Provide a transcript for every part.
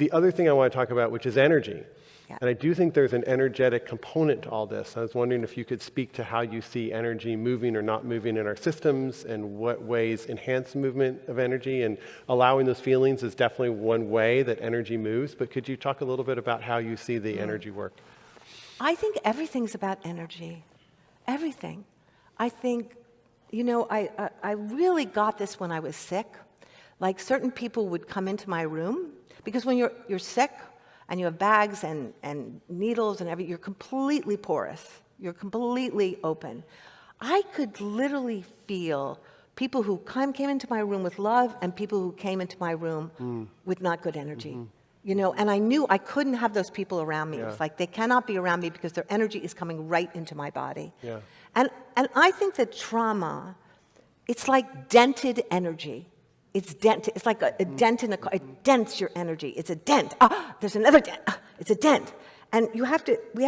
the other thing I want to talk about, which is energy. Yeah. And I do think there's an energetic component to all this. I was wondering if you could speak to how you see energy moving or not moving in our systems, and what ways enhance movement of energy, and allowing those feelings is definitely one way that energy moves. But could you talk a little bit about how you see the energy work? I think everything's about energy. Everything. I think, I really got this when I was sick. Like, certain people would come into my room, because when you're sick, and you have bags and needles and everything, you're completely porous. You're completely open. I could literally feel people who came into my room with love and people who came into my room with not good energy. And I knew I couldn't have those people around me. Yeah. It was like, they cannot be around me because their energy is coming right into my body. Yeah. And I think that trauma, it's like dented energy. It's dented. It's like a dent in a car. It dents your energy. It's a dent. There's another dent. It's a dent. And we have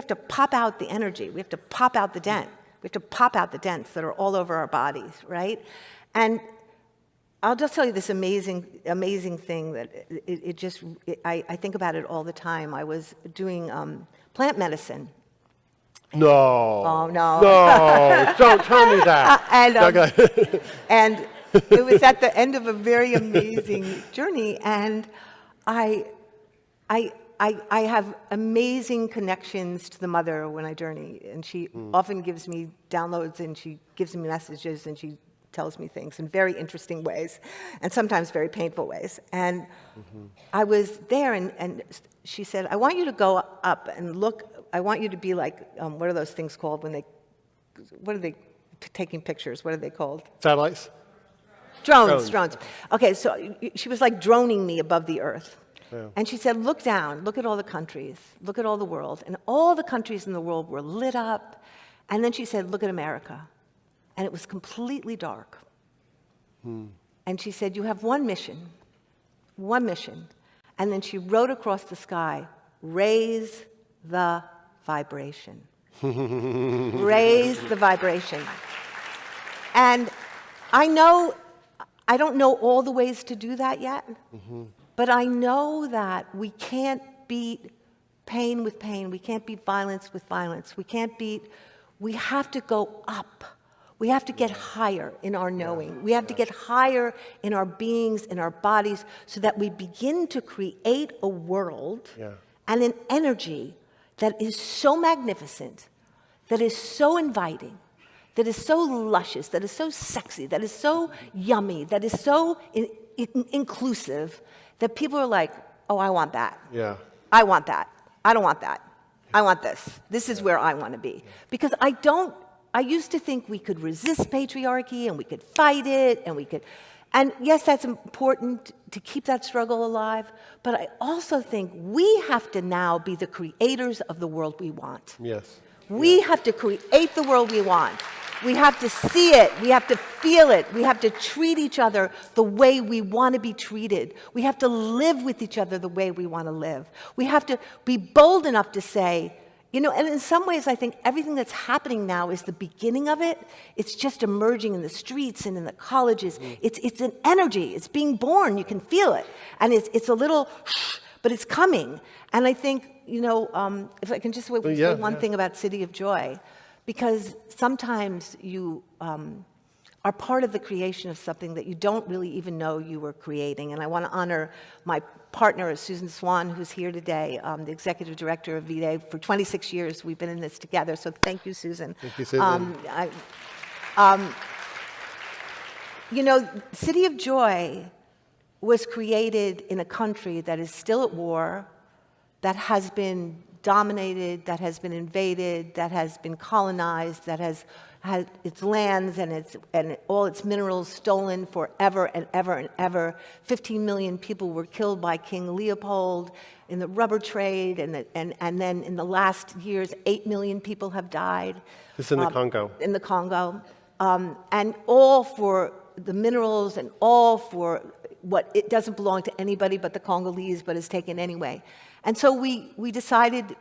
to pop out the energy. We have to pop out the dent. We have to pop out the dents that are all over our bodies, right? And I'll just tell you this amazing thing that I think about it all the time. I was doing plant medicine. No. Oh, no. No, don't tell me that. And it was at the end of a very amazing journey, and I have amazing connections to the mother when I journey, and she often gives me downloads, and she gives me messages, and she tells me things in very interesting ways, and sometimes very painful ways. And I was there, and she said, I want you to go up and look. I want you to be like, what are those things called when what are they taking pictures? What are they called? Satellites? Drones. Okay, so she was like droning me above the earth. Yeah. And she said, look down, look at all the countries, look at all the world. And all the countries in the world were lit up. And then she said, look at America. And it was completely dark. And she said, you have one mission. And then she wrote across the sky, raise the vibration. Raise the vibration. And I don't know all the ways to do that yet, but I know that we can't beat pain with pain. We can't beat violence with violence. We have to go up. We have to get higher in our knowing. We have to get higher in our beings, in our bodies, so that we begin to create a world and an energy that is so magnificent, that is so inviting, that is so luscious, that is so sexy, that is so yummy, that is so inclusive, that people are like, oh, I want that. Yeah. I want that. I don't want that. I want this. This is where I want to be. Because I used to think we could resist patriarchy and we could fight it and yes, that's important to keep that struggle alive, but I also think we have to now be the creators of the world we want. Yes. We have to create the world we want. We have to see it. We have to feel it. We have to treat each other the way we want to be treated. We have to live with each other the way we want to live. We have to be bold enough to say, and in some ways I think everything that's happening now is the beginning of it. It's just emerging in the streets and in the colleges. It's an energy. It's being born. You can feel it. And it's a little, but it's coming. And I think, if I can just say one thing about City of Joy, because sometimes you are part of the creation of something that you don't really even know you were creating. And I want to honor my partner, Susan Swan, who's here today, the executive director of VDA. For 26 years, we've been in this together. So thank you, Susan. Thank you, Susan. City of Joy was created in a country that is still at war, that has been dominated, that has been invaded, that has been colonized, that has had its lands and all its minerals stolen forever and ever and ever. 15 million people were killed by King Leopold in the rubber trade, and then in the last years, 8 million people have died. This is in the Congo. In the Congo. And all for the minerals and all for what it doesn't belong to anybody but the Congolese, but is taken anyway. And so we decided,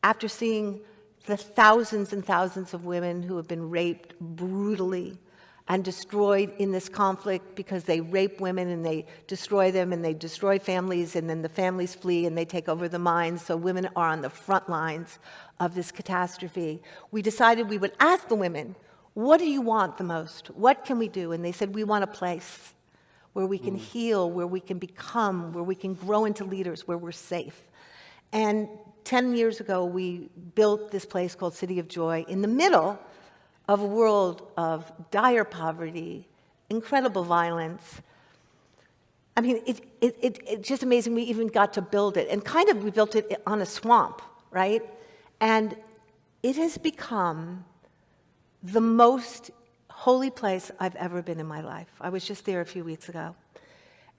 after seeing the thousands and thousands of women who have been raped brutally, and destroyed in this conflict because they rape women and they destroy them and they destroy families, and then the families flee and they take over the mines. So women are on the front lines of this catastrophe. We decided we would ask the women, what do you want the most? What can we do? And they said, we want a place where we can heal, where we can become, where we can grow into leaders, where we're safe. And 10 years ago, we built this place called City of Joy in the middle of a world of dire poverty, incredible violence. I mean, it's just amazing we even got to build it. And kind of we built it on a swamp, right? And it has become the most holy place I've ever been in my life. I was just there a few weeks ago.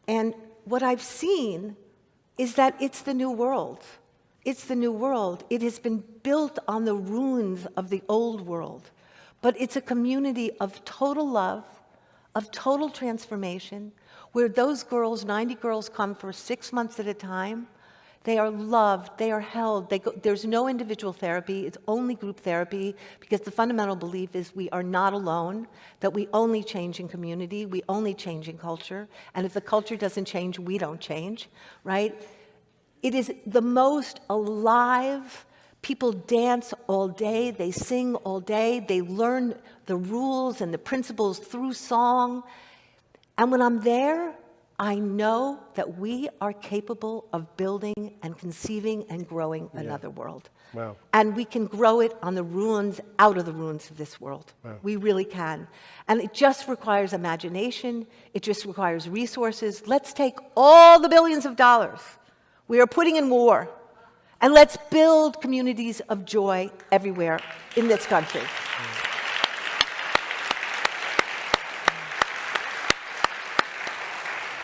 And what I've seen is that it's the new world. It's the new world. It has been built on the ruins of the old world. But it's a community of total love, of total transformation, where those girls, 90 girls, come for 6 months at a time. They are loved, they are held, there's no individual therapy, it's only group therapy, because the fundamental belief is we are not alone, that we only change in community, we only change in culture, and if the culture doesn't change, we don't change, right? It is the most alive. People dance all day, they sing all day, they learn the rules and the principles through song. And when I'm there, I know that we are capable of building and conceiving and growing another world. Wow. And we can grow it on the ruins, out of the ruins of this world. Wow. We really can. And it just requires imagination, it just requires resources. Let's take all the billions of dollars we are putting in war, and let's build communities of joy everywhere in this country.